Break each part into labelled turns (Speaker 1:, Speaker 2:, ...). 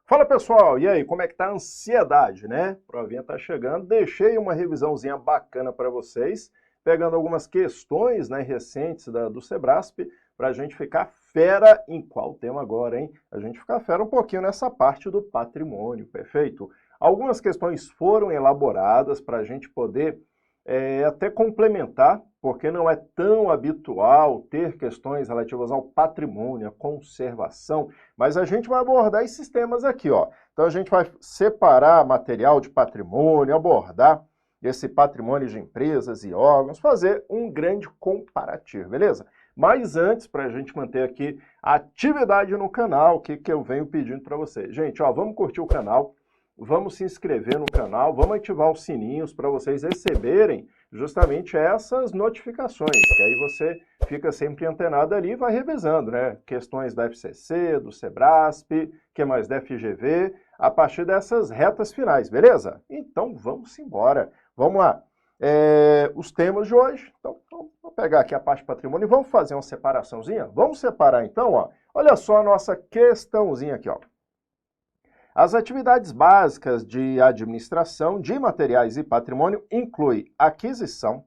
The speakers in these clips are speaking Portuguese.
Speaker 1: Fala pessoal, e aí, como é que tá a ansiedade, né? Provinha tá chegando, deixei uma revisãozinha bacana para vocês, pegando algumas questões, né, recentes do Sebrasp, para a gente ficar fera em qual tema agora, hein? A gente ficar fera um pouquinho nessa parte do patrimônio, perfeito? Algumas questões foram elaboradas para a gente poder até complementar, porque não é tão habitual ter questões relativas ao patrimônio, à conservação, mas a gente vai abordar esses temas aqui, ó. Então a gente vai separar material de patrimônio, abordar esse patrimônio de empresas e órgãos, fazer um grande comparativo, beleza? Mas antes, para a gente manter aqui a atividade no canal, o que eu venho pedindo para vocês? Gente, ó, vamos curtir o canal, vamos se inscrever no canal, vamos ativar os sininhos para vocês receberem justamente essas notificações, que aí você fica sempre antenado ali e vai revisando, né? Questões da FCC, do Sebrasp, que mais da FGV, a partir dessas retas finais, beleza? Então vamos embora. Vamos lá. Os temas de hoje, então vou pegar aqui a parte patrimônio e vamos fazer uma separaçãozinha? Vamos separar então, ó. Olha só a nossa questãozinha aqui, ó. As atividades básicas de administração de materiais e patrimônio incluem aquisição,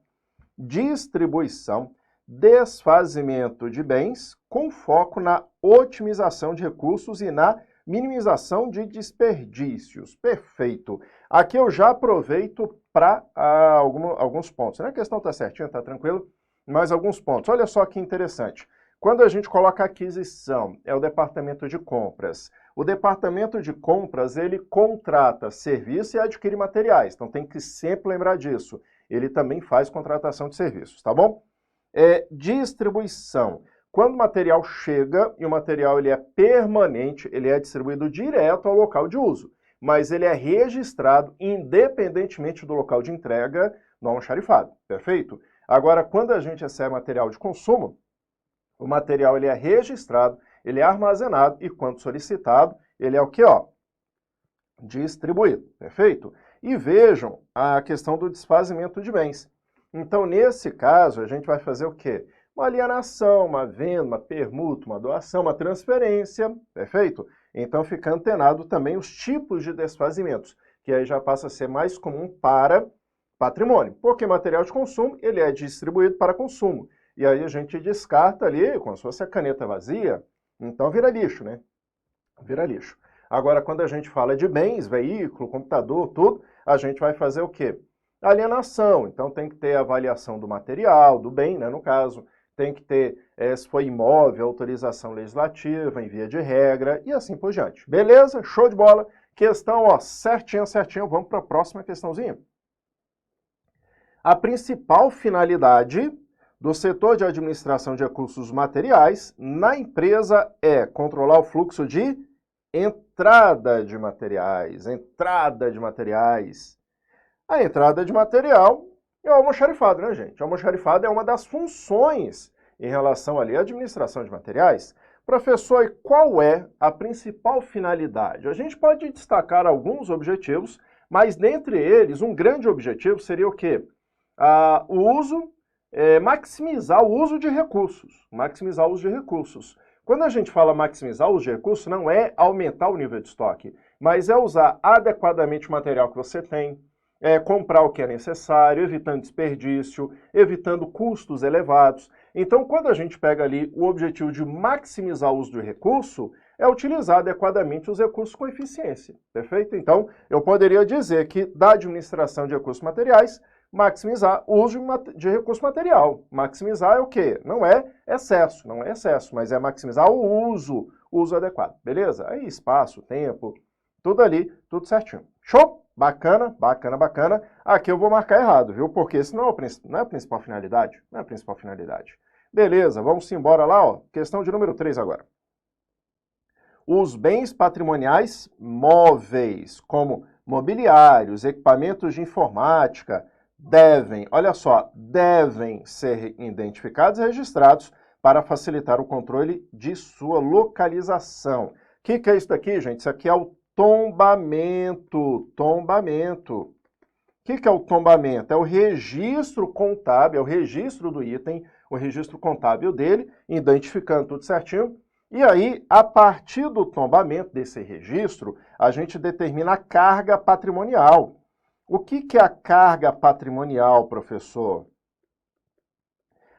Speaker 1: distribuição, desfazimento de bens, com foco na otimização de recursos e na minimização de desperdícios. Perfeito. Aqui eu já aproveito para alguns pontos. A questão está certinha, está tranquilo, mas alguns pontos. Olha só que interessante. Quando a gente coloca aquisição, é o departamento de compras. O departamento de compras, ele contrata serviço e adquire materiais. Então tem que sempre lembrar disso. Ele também faz contratação de serviços, tá bom? Distribuição. Quando o material chega e o material ele é permanente, ele é distribuído direto ao local de uso. Mas ele é registrado independentemente do local de entrega no almoxarifado, perfeito? Agora, quando a gente recebe material de consumo, o material ele é registrado, ele é armazenado e, quando solicitado, ele é o quê? Ó, distribuído, perfeito? E vejam a questão do desfazimento de bens. Então, nesse caso, a gente vai fazer o quê? Uma alienação, uma venda, uma permuta, uma doação, uma transferência, perfeito? Então, fica antenado também os tipos de desfazimentos, que aí já passa a ser mais comum para patrimônio, porque material de consumo, ele é distribuído para consumo. E aí a gente descarta ali, como se fosse a caneta vazia, então vira lixo, né? Vira lixo. Agora, quando a gente fala de bens, veículo, computador, tudo, a gente vai fazer o quê? Alienação. Então tem que ter a avaliação do material, do bem, né, no caso. Tem que ter, se for imóvel, autorização legislativa, em via de regra, e assim por diante. Beleza? Show de bola. Questão, ó, certinho, certinho. Vamos para a próxima questãozinha. A principal finalidade do setor de administração de recursos materiais na empresa é controlar o fluxo de entrada de materiais. Entrada de materiais. A entrada de material é o almoxarifado, né, gente? O almoxarifado é uma das funções em relação ali à administração de materiais. Professor, e qual é a principal finalidade? A gente pode destacar alguns objetivos, mas dentre eles, um grande objetivo seria o quê? O uso maximizar o uso de recursos. Maximizar o uso de recursos. Quando a gente fala maximizar o uso de recursos, não é aumentar o nível de estoque, mas é usar adequadamente o material que você tem, comprar o que é necessário, evitando desperdício, evitando custos elevados. Então, quando a gente pega ali o objetivo de maximizar o uso do recurso, é utilizar adequadamente os recursos com eficiência, perfeito? Então, eu poderia dizer que da administração de recursos materiais, maximizar o uso de recurso material. Maximizar é o quê? Não é excesso, mas é maximizar o uso adequado, beleza? Aí espaço, tempo, tudo ali, tudo certinho. Show? Bacana, bacana, bacana. Aqui eu vou marcar errado, viu? Porque isso não é a principal finalidade. Não é a principal finalidade. Beleza, vamos embora lá, ó. Questão de número 3 agora. Os bens patrimoniais móveis, como mobiliários, equipamentos de informática, devem ser identificados e registrados para facilitar o controle de sua localização. O que é isso daqui, gente? Isso aqui é o tombamento. Tombamento. O que é o tombamento? É o registro contábil, é o registro do item, o registro contábil dele, identificando tudo certinho, E aí, a partir do tombamento desse registro, a gente determina a carga patrimonial. O que é a carga patrimonial, professor?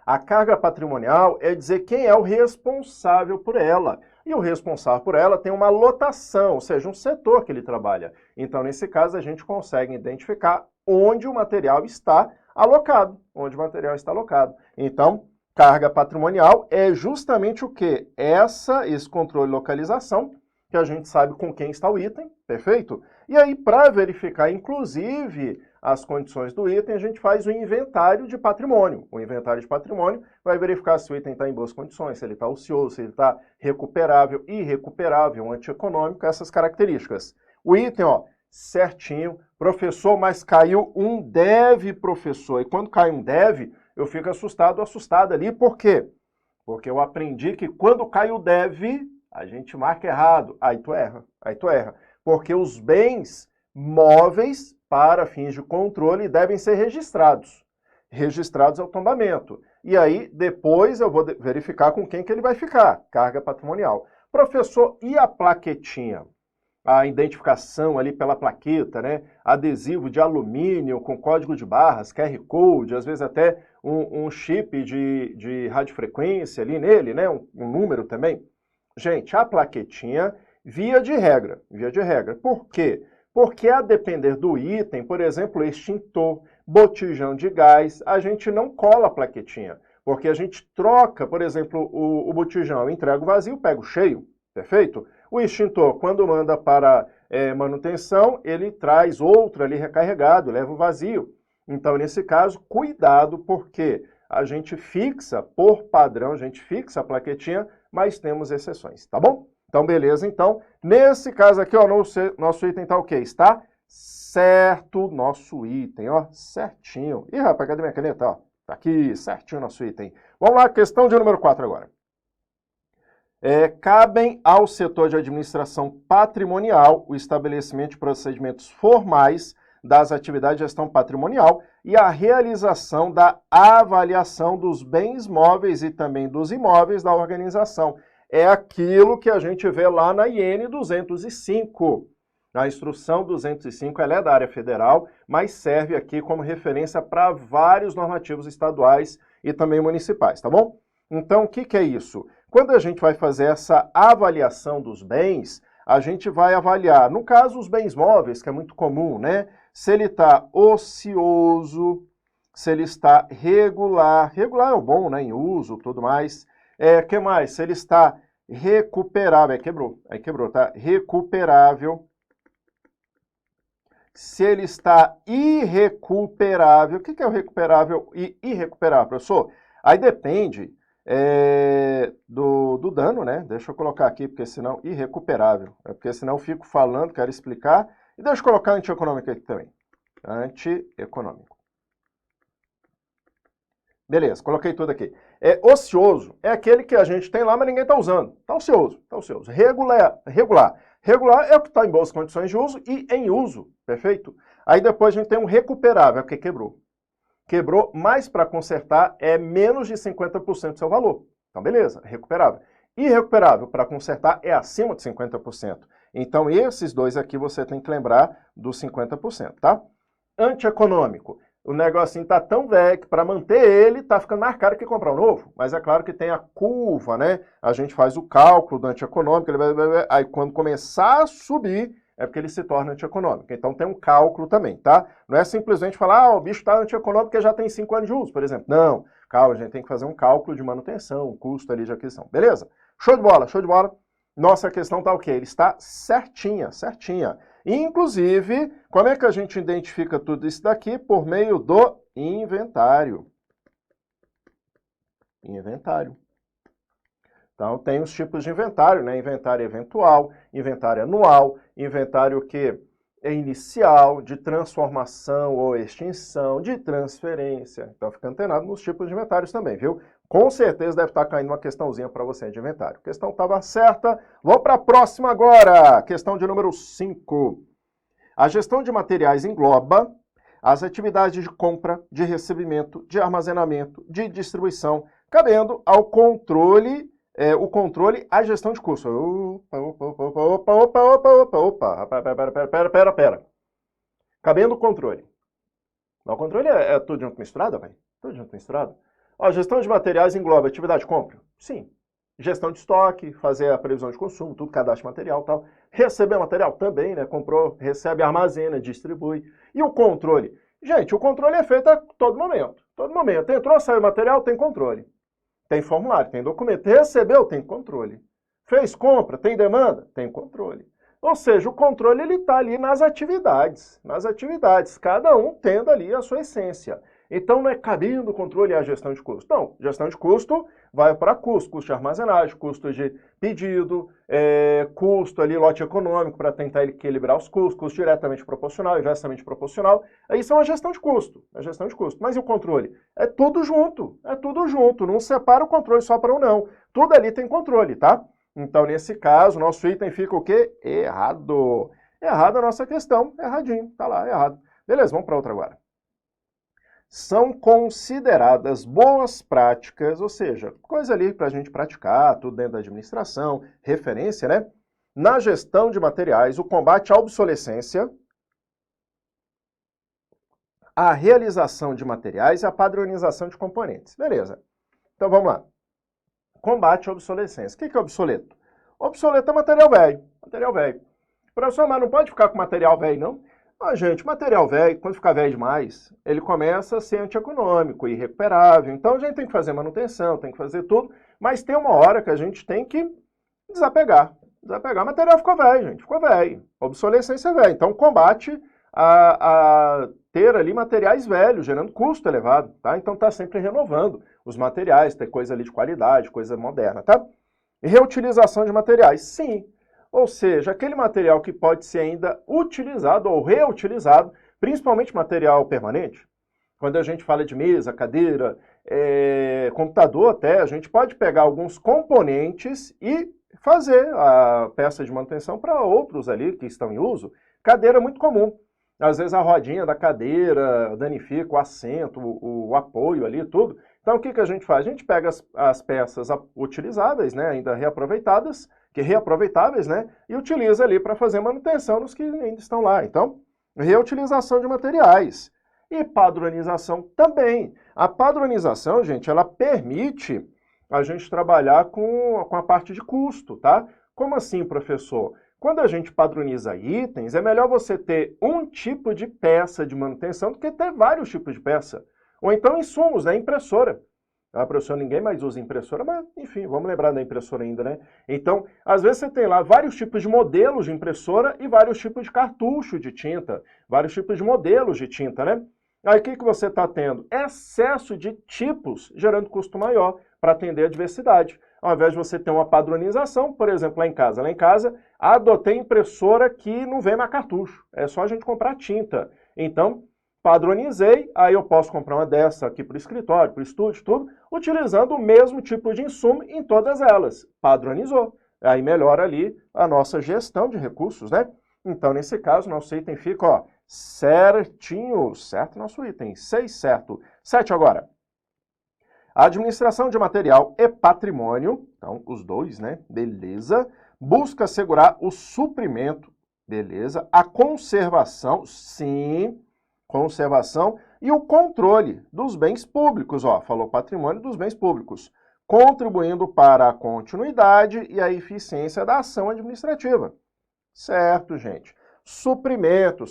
Speaker 1: A carga patrimonial é dizer quem é o responsável por ela. E o responsável por ela tem uma lotação, ou seja, um setor que ele trabalha. Então, nesse caso, a gente consegue identificar onde o material está alocado. Onde o material está alocado. Então, carga patrimonial é justamente o quê? Esse controle de localização, que a gente sabe com quem está o item, perfeito? E aí, para verificar, inclusive, as condições do item, a gente faz o inventário de patrimônio. O inventário de patrimônio vai verificar se o item está em boas condições, se ele está ocioso, se ele está recuperável, irrecuperável, antieconômico, essas características. O item, ó, certinho. Professor, mas caiu um DEV, professor. E quando cai um DEV, eu fico assustado ali. Por quê? Porque eu aprendi que quando cai o DEV, a gente marca errado. Aí tu erra. Porque os bens móveis, para fins de controle, devem ser registrados. Registrados é o tombamento. E aí, depois eu vou verificar com quem que ele vai ficar. Carga patrimonial. Professor, e a plaquetinha? A identificação ali pela plaqueta, né? Adesivo de alumínio com código de barras, QR Code, às vezes até um chip de radiofrequência ali nele, né? Um número também. Gente, a plaquetinha, via de regra. Por quê? Porque a depender do item, por exemplo, extintor, botijão de gás, a gente não cola a plaquetinha. Porque a gente troca, por exemplo, o botijão, eu entrego vazio, pego cheio, perfeito? O extintor, quando manda para manutenção, ele traz outro ali recarregado, leva o vazio. Então, nesse caso, cuidado, porque a gente fixa, por padrão, a gente fixa a plaquetinha, mas temos exceções, tá bom? Então, beleza. Então, nesse caso aqui, ó, nosso item tá ok, está certo nosso item, ó, certinho. Ih, rapaz, cadê minha caneta, ó? Tá aqui, certinho nosso item. Vamos lá, questão de número 4 agora. Cabem ao setor de administração patrimonial o estabelecimento de procedimentos formais das atividades de gestão patrimonial e a realização da avaliação dos bens móveis e também dos imóveis da organização. É aquilo que a gente vê lá na IN 205. A instrução 205 ela é da área federal, mas serve aqui como referência para vários normativos estaduais e também municipais, tá bom? Então, o que é isso? Quando a gente vai fazer essa avaliação dos bens, a gente vai avaliar, no caso, os bens móveis, que é muito comum, né? Se ele está ocioso, se ele está regular. Regular é o bom, né? Em uso, tudo mais. Que mais? Se ele está recuperável. Aí quebrou, tá? Recuperável. Se ele está irrecuperável. O que é o recuperável e irrecuperável, professor? Aí depende do dano, né? Deixa eu colocar aqui, porque senão irrecuperável. Porque senão eu fico falando, quero explicar. E deixa eu colocar antieconômico aqui também. Antieconômico. Beleza, coloquei tudo aqui. Ocioso é aquele que a gente tem lá, mas ninguém está usando. Está ocioso. Regular é o que está em boas condições de uso e em uso, perfeito? Aí depois a gente tem um recuperável, é porque quebrou. Quebrou, mas para consertar é menos de 50% do seu valor. Então, beleza, recuperável. Irrecuperável, para consertar, é acima de 50%. Então, esses dois aqui você tem que lembrar dos 50%, tá? Antieconômico. O negocinho tá tão velho que para manter ele tá ficando mais caro que comprar um novo. Mas é claro que tem a curva, né? A gente faz o cálculo do antieconômico, aí quando começar a subir, é porque ele se torna antieconômico. Então tem um cálculo também, tá? Não é simplesmente falar, o bicho tá antieconômico porque já tem 5 anos de uso, por exemplo. Não, calma, a gente tem que fazer um cálculo de manutenção, custo ali de aquisição. Beleza? Show de bola, show de bola. Nossa questão tá o quê? Ele está certinha. Inclusive, como é que a gente identifica tudo isso daqui? Por meio do inventário. Então, tem os tipos de inventário, né? Inventário eventual, inventário anual, inventário que é inicial, de transformação ou extinção, de transferência. Então, fica antenado nos tipos de inventários também, viu? Com certeza deve estar caindo uma questãozinha para você de inventário. A questão estava certa. Vamos para a próxima agora. Questão de número 5. A gestão de materiais engloba as atividades de compra, de recebimento, de armazenamento, de distribuição, cabendo ao controle o controle, a gestão de custo. Opa. Pera. Cabendo o controle. O controle é tudo junto misturado, velho? Tudo junto misturado. Ó, gestão de materiais engloba atividade de compra? Sim. Gestão de estoque, fazer a previsão de consumo, tudo, cadastro de material e tal. Receber material também, né? Comprou, recebe, armazena, distribui. E o controle? Gente, o controle é feito a todo momento. Todo momento. Entrou, saiu material, tem controle. Tem formulário, tem documento. Recebeu, tem controle. Fez compra, tem demanda? Tem controle. Ou seja, o controle ele está ali nas atividades, cada um tendo ali a sua essência. Então não é cabendo o controle e a gestão de custo. Não, gestão de custo vai para custo de armazenagem, custo de pedido, custo ali, lote econômico para tentar equilibrar os custos, custo diretamente proporcional, inversamente proporcional. Isso é uma gestão de custo, Mas e o controle? É tudo junto, não separa o controle só para um não. Tudo ali tem controle, tá? Então, nesse caso, nosso item fica o quê? Errado. Errado a nossa questão. Erradinho. Tá lá, errado. Beleza, vamos para outra agora. São consideradas boas práticas, ou seja, coisa ali para a gente praticar, tudo dentro da administração, referência, né? Na gestão de materiais, o combate à obsolescência, a realização de materiais e a padronização de componentes. Beleza. Então, vamos lá. Combate à obsolescência. O que é obsoleto? Obsoleto é material velho. Professor, mas não pode ficar com material velho, não? Ah, gente, material velho, quando ficar velho demais, ele começa a ser antieconômico, irrecuperável. Então, a gente tem que fazer manutenção, tem que fazer tudo, mas tem uma hora que a gente tem que desapegar. O material ficou velho, gente, ficou velho. Obsolescência é velho. Então, combate a ter ali materiais velhos, gerando custo elevado, tá? Então, tá sempre renovando os materiais, ter coisa ali de qualidade, coisa moderna, tá? E reutilização de materiais, sim. Ou seja, aquele material que pode ser ainda utilizado ou reutilizado, principalmente material permanente. Quando a gente fala de mesa, cadeira, computador até, a gente pode pegar alguns componentes e fazer a peça de manutenção para outros ali que estão em uso. Cadeira é muito comum. Às vezes a rodinha da cadeira danifica o assento, o apoio ali, tudo. Então o que a gente faz? A gente pega as peças utilizáveis, né, ainda reaproveitáveis, né, e utiliza ali para fazer manutenção nos que ainda estão lá. Então, reutilização de materiais. E padronização também. A padronização, gente, ela permite a gente trabalhar com a parte de custo, tá? Como assim, professor? Quando a gente padroniza itens, é melhor você ter um tipo de peça de manutenção do que ter vários tipos de peça. Ou então insumos, né? Impressora. A professora, ninguém mais usa impressora, mas enfim, vamos lembrar da impressora ainda, né? Então, às vezes você tem lá vários tipos de modelos de impressora e vários tipos de cartucho de tinta, vários tipos de modelos de tinta, né? Aí o que você está tendo? Excesso de tipos, gerando custo maior para atender a diversidade. Ao invés de você ter uma padronização, por exemplo, lá em casa, adotei impressora que não vem mais cartucho, é só a gente comprar tinta. Então, padronizei, aí eu posso comprar uma dessa aqui para o escritório, para o estúdio, tudo, utilizando o mesmo tipo de insumo em todas elas. Padronizou. Aí melhora ali a nossa gestão de recursos, né? Então, nesse caso, nosso item fica, ó, certinho, certo nosso item, 6 certo. 7 agora. A administração de material e patrimônio, então os dois, né, beleza, busca assegurar o suprimento, beleza, a conservação, sim, conservação e o controle dos bens públicos, ó, falou patrimônio dos bens públicos, contribuindo para a continuidade e a eficiência da ação administrativa. Certo, gente. Suprimento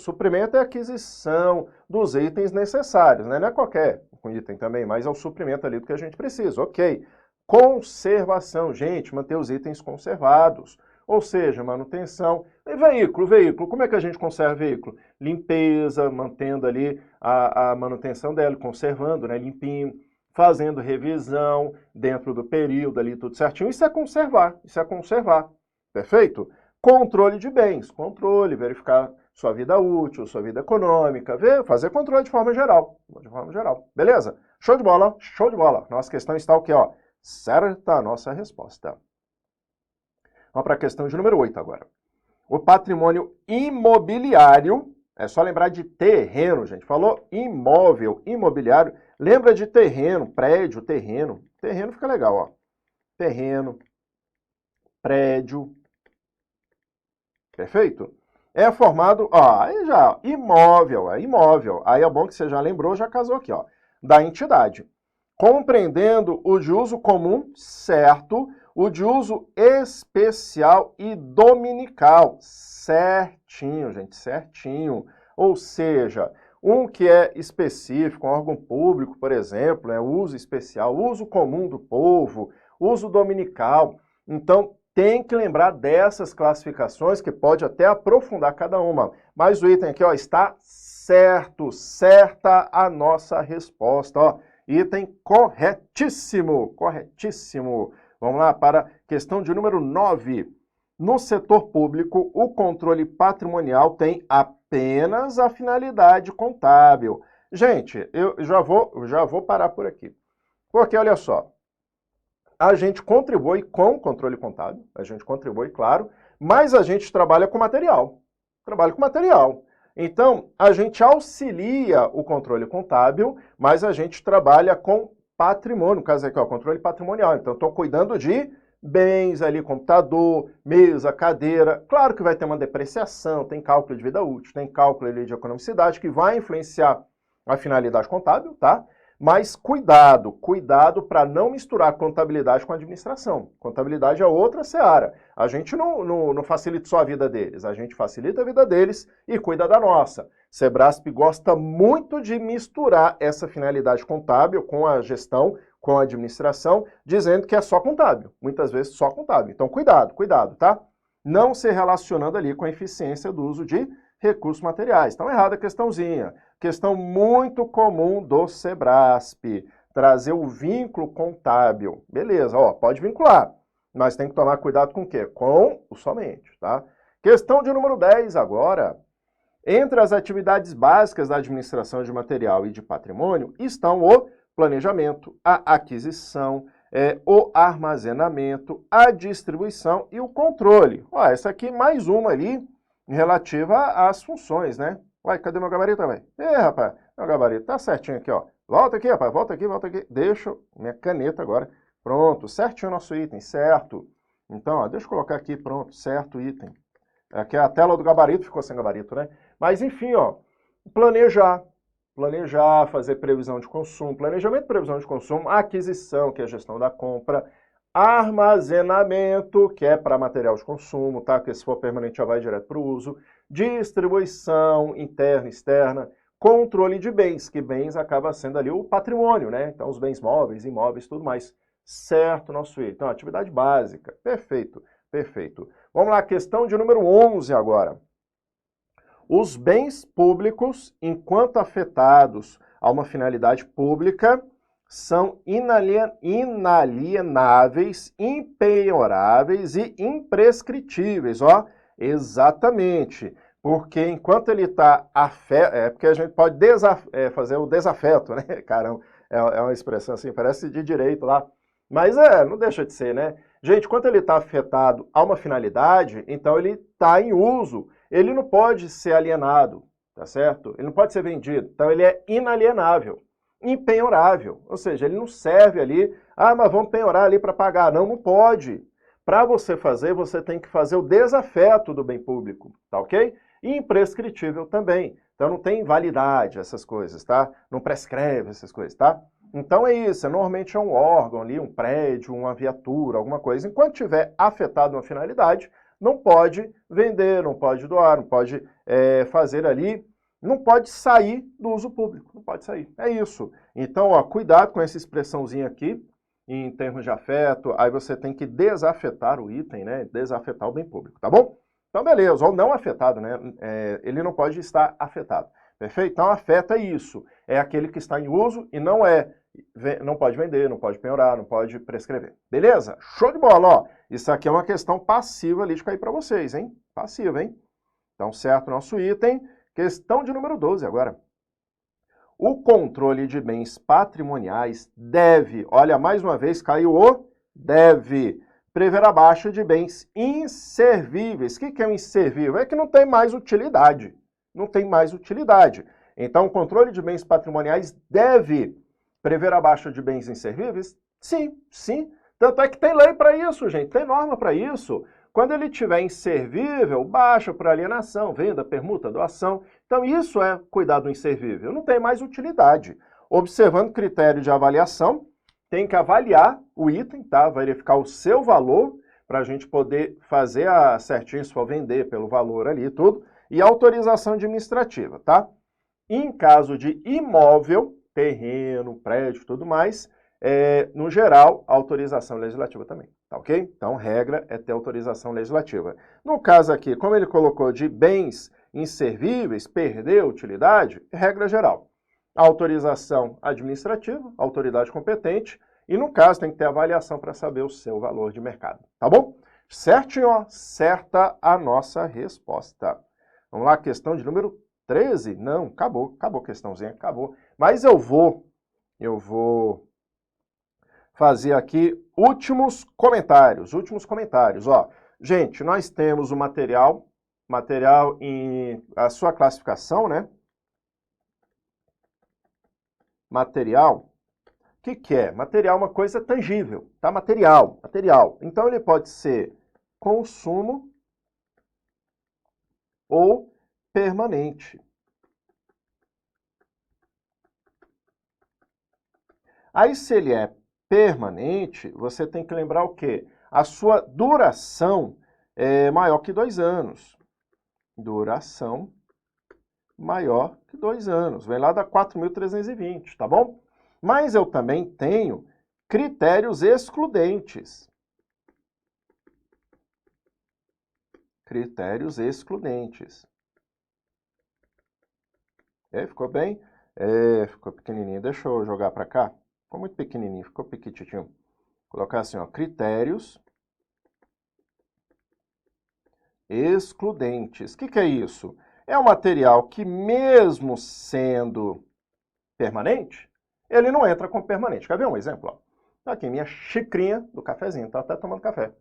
Speaker 1: é a aquisição dos itens necessários, né? Não é qualquer item também, mas é o suprimento ali do que a gente precisa, ok. Conservação, gente, manter os itens conservados, ou seja, manutenção. E veículo, como é que a gente conserva veículo? Limpeza, mantendo ali a manutenção dela, conservando, né, limpinho, fazendo revisão dentro do período ali, tudo certinho. Isso é conservar, perfeito? Controle de bens, verificar sua vida útil, sua vida econômica, fazer controle de forma geral, beleza? Show de bola. Nossa questão está o quê, ó? Certa a nossa resposta. Vamos para a questão de número 8 agora. O patrimônio imobiliário, é só lembrar de terreno, gente. Falou imóvel, imobiliário, lembra de terreno, prédio, terreno. Terreno fica legal, ó. Terreno, prédio. Perfeito? É formado, ó, aí já, imóvel, é imóvel. Aí é bom que você já lembrou, já casou aqui, ó, da entidade. Compreendendo o de uso comum, certo, o de uso especial e dominical, certinho, gente, certinho. Ou seja, um que é específico, um órgão público, por exemplo, é uso especial, uso comum do povo, uso dominical. Então, tem que lembrar dessas classificações, que pode até aprofundar cada uma. Mas o item aqui, ó, está certo, certa a nossa resposta, ó. Item corretíssimo, corretíssimo. Vamos lá para a questão de número 9. No setor público, o controle patrimonial tem apenas a finalidade contábil. Gente, eu já vou parar por aqui. Porque, olha só, a gente contribui com o controle contábil, a gente contribui, claro, mas a gente trabalha com material. Trabalha com material. Então, a gente auxilia o controle contábil, mas a gente trabalha com patrimônio, no caso aqui, ó, controle patrimonial. Então, estou cuidando de bens ali, computador, mesa, cadeira. Claro que vai ter uma depreciação, tem cálculo de vida útil, tem cálculo ali de economicidade, que vai influenciar a finalidade contábil, tá? Mas cuidado, cuidado para não misturar contabilidade com administração. Contabilidade é outra seara. A gente não facilita só a vida deles, a gente facilita a vida deles e cuida da nossa. Sebrasp gosta muito de misturar essa finalidade contábil com a gestão, com a administração, dizendo que é só contábil. Muitas vezes só contábil. Então cuidado, cuidado, tá? Não se relacionando ali com a eficiência do uso de recursos materiais. Então, errada a questãozinha. Questão muito comum do Sebrasp, trazer o vínculo contábil. Beleza, ó, pode vincular, mas tem que tomar cuidado com o quê? Com o somente, tá? Questão de número 10 agora. Entre as atividades básicas da administração de material e de patrimônio estão o planejamento, a aquisição, o armazenamento, a distribuição e o controle. Ó, essa aqui mais uma ali relativa às funções, né? Uai, cadê meu gabarito, velho? Rapaz, meu gabarito tá certinho aqui, ó. Volta aqui, rapaz, volta aqui, volta aqui. Deixa minha caneta agora. Pronto, certinho o nosso item, certo. Então, ó, deixa eu colocar aqui, pronto, certo item. Aqui a tela do gabarito ficou sem gabarito, né? Mas, enfim, ó, planejar, fazer previsão de consumo, planejamento e previsão de consumo, aquisição, que é a gestão da compra, armazenamento, que é para material de consumo, tá? Porque se for permanente já vai direto para o uso, distribuição interna e externa, controle de bens, que bens acaba sendo ali o patrimônio, né? Então, os bens móveis, imóveis, tudo mais. Certo, nosso item. Então, atividade básica. Perfeito, perfeito. Vamos lá, questão de número 11 agora. Os bens públicos, enquanto afetados a uma finalidade pública, são inalienáveis, impenhoráveis e imprescritíveis, ó. Exatamente, porque enquanto ele está porque a gente pode fazer o desafeto, né? Caramba, é uma expressão assim, parece de direito lá, mas não deixa de ser, né? Gente, enquanto ele está afetado a uma finalidade, então ele está em uso, ele não pode ser alienado, tá certo? Ele não pode ser vendido, então ele é inalienável, impenhorável, ou seja, ele não serve ali, mas vamos penhorar ali para pagar, não pode. Para você fazer, você tem que fazer o desafeto do bem público, tá ok? E imprescritível também. Então não tem validade essas coisas, tá? Não prescreve essas coisas, tá? Então é isso, normalmente é um órgão ali, um prédio, uma viatura, alguma coisa. Enquanto tiver afetado uma finalidade, não pode vender, não pode doar, não pode fazer ali, não pode sair do uso público, não pode sair. É isso. Então, ó, cuidado com essa expressãozinha aqui, em termos de afeto, aí você tem que desafetar o item, né? Desafetar o bem público, tá bom? Então, beleza, ou não afetado, né? Ele não pode estar afetado, perfeito? Então, afeta isso. É aquele que está em uso e não pode vender, não pode penhorar, não pode prescrever. Beleza? Show de bola, ó. Isso aqui é uma questão passiva ali de cair para vocês, hein? Passiva, hein? Então, certo, nosso item. Questão de número 12 agora. O controle de bens patrimoniais deve, olha, mais uma vez caiu o deve, prever a baixa de bens inservíveis. O que é um inservível? É que não tem mais utilidade. Não tem mais utilidade. Então, o controle de bens patrimoniais deve prever a baixa de bens inservíveis? Sim, sim. Tanto é que tem lei para isso, gente, tem norma para isso. Quando ele estiver inservível, baixa por alienação, venda, permuta, doação. Então isso é cuidar do inservível, não tem mais utilidade. Observando o critério de avaliação, tem que avaliar o item, tá? Verificar o seu valor, para a gente poder fazer certinho, se for vender pelo valor ali e tudo, e autorização administrativa, tá? Em caso de imóvel, terreno, prédio e tudo mais, no geral, autorização legislativa também, tá ok? Então, regra é ter autorização legislativa. No caso aqui, como ele colocou de bens inservíveis, perder utilidade, regra geral. Autorização administrativa, autoridade competente, e no caso tem que ter avaliação para saber o seu valor de mercado, tá bom? Certinho, ó, certa a nossa resposta. Vamos lá, questão de número 13? Não, acabou a questãozinha, acabou. Mas eu vou fazer aqui últimos comentários, ó. Gente, nós temos o material em a sua classificação, né? Material, o que é? Material é uma coisa tangível, tá? Material. Então ele pode ser consumo ou permanente. Aí se ele é permanente, você tem que lembrar o quê? A sua duração é maior que 2 anos. Duração maior que 2 anos. Vem lá da 4.320, tá bom? Mas eu também tenho critérios excludentes. Critérios excludentes. Ficou bem? Ficou pequenininho. Deixa eu jogar para cá. Ficou muito pequenininho, ficou pequititinho. Vou colocar assim, ó, critérios excludentes. O que é isso? É um material que, mesmo sendo permanente, ele não entra como permanente. Quer ver um exemplo? Ó? Tá aqui, minha xicrinha do cafezinho. Tá até tomando café.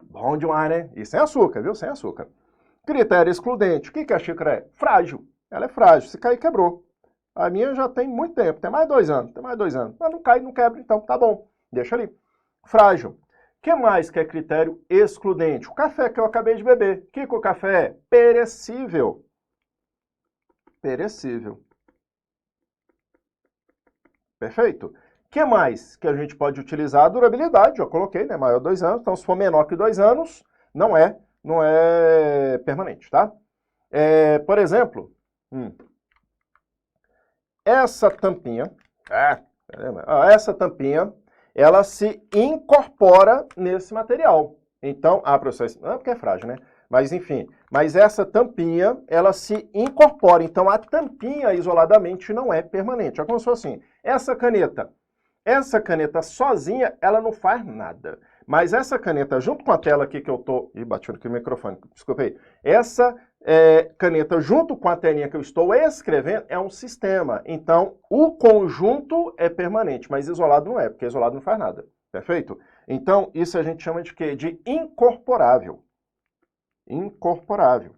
Speaker 1: Bom demais, né? E sem açúcar, viu? Sem açúcar. Critério excludente. O que a xícara é? Frágil. Ela é frágil. Se cair, quebrou. A minha já tem muito tempo. Tem mais de 2 anos. Mas não cai, não quebra, então tá bom. Deixa ali. Frágil. O que mais que é critério excludente? O café que eu acabei de beber. O que o café é? Perecível. Perecível. Perfeito? O que mais que a gente pode utilizar? A durabilidade, eu coloquei, né? Maior de 2 anos. Então, se for menor que 2 anos, não é permanente, tá? Por exemplo, essa tampinha, ela se incorpora nesse material. Então, professor, não é porque é frágil, né? Mas enfim, mas essa tampinha, ela se incorpora. Então, a tampinha isoladamente não é permanente. É como se fosse assim, essa caneta sozinha, ela não faz nada. Mas essa caneta, junto com a tela aqui que eu tô... Ih, bati aqui o microfone, desculpa aí. Essa caneta, junto com a telinha que eu estou escrevendo, é um sistema. Então, o conjunto é permanente, mas isolado não é, porque isolado não faz nada. Perfeito? Então, isso a gente chama de quê? De incorporável. Incorporável.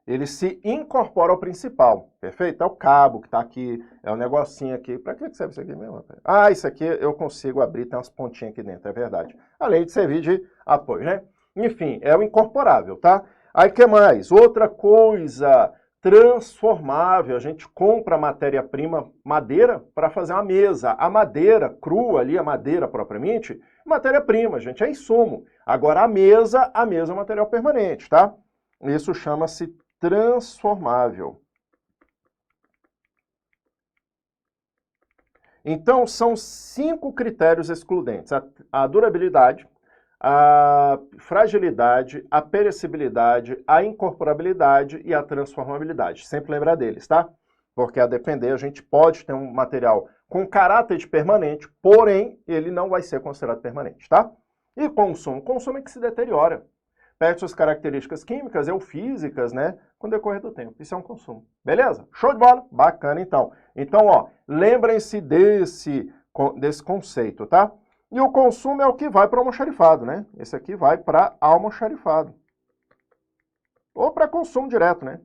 Speaker 1: Ele se incorpora ao principal, perfeito? É o cabo que está aqui, é o negocinho aqui. Para que serve isso aqui mesmo? Isso aqui eu consigo abrir, tem umas pontinhas aqui dentro, é verdade. Além de servir de apoio, né? Enfim, é o incorporável, tá? Aí, o que mais? Outra coisa, transformável. A gente compra matéria-prima, madeira, para fazer uma mesa. A madeira crua ali, a madeira propriamente, matéria-prima, gente, é insumo. Agora, a mesa é um material permanente, tá? Isso chama-se transformável. Então, são 5 critérios excludentes. A durabilidade, a fragilidade, a perecibilidade, a incorporabilidade e a transformabilidade. Sempre lembrar deles, tá? Porque a depender, a gente pode ter um material com caráter de permanente, porém, ele não vai ser considerado permanente, tá? E consumo? Consumo é que se deteriora. Perde suas características químicas ou físicas, né, com o decorrer do tempo. Isso é um consumo. Beleza? Show de bola? Bacana, então. Então, ó, lembrem-se desse conceito, tá? E o consumo é o que vai para o almoxarifado, né? Esse aqui vai para almoxarifado. Ou para consumo direto, né?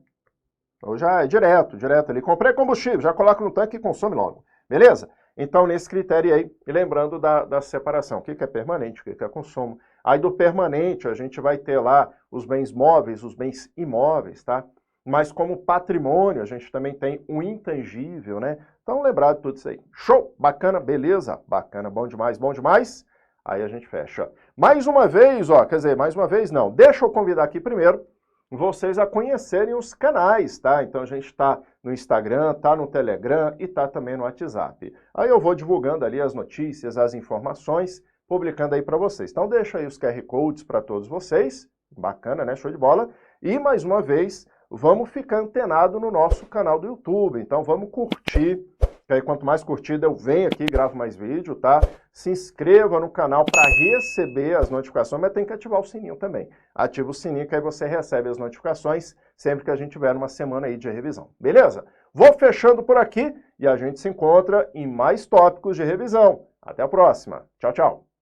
Speaker 1: Ou já é direto ali. Comprei combustível, já coloco no tanque e consome logo. Beleza? Então, nesse critério aí, e lembrando da separação, o que é permanente, o que é consumo. Aí do permanente, a gente vai ter lá os bens móveis, os bens imóveis, tá? Mas como patrimônio, a gente também tem o intangível, né? Então, lembrado de tudo isso aí. Show! Bacana, beleza? Bacana, bom demais, bom demais. Aí a gente fecha. Mais uma vez, ó, quer dizer, mais uma vez não. Deixa eu convidar aqui primeiro vocês a conhecerem os canais, tá? Então a gente está no Instagram, tá no Telegram e tá também no WhatsApp. Aí eu vou divulgando ali as notícias, as informações, publicando aí para vocês. Então deixa aí os QR Codes para todos vocês. Bacana, né? Show de bola. E mais uma vez, vamos ficar antenado no nosso canal do YouTube. Então vamos curtir. Que aí quanto mais curtida eu venho aqui, gravo mais vídeo, tá? Se inscreva no canal para receber as notificações, mas tem que ativar o sininho também. Ativa o sininho que aí você recebe as notificações sempre que a gente tiver uma semana aí de revisão. Beleza? Vou fechando por aqui e a gente se encontra em mais tópicos de revisão. Até a próxima. Tchau, tchau.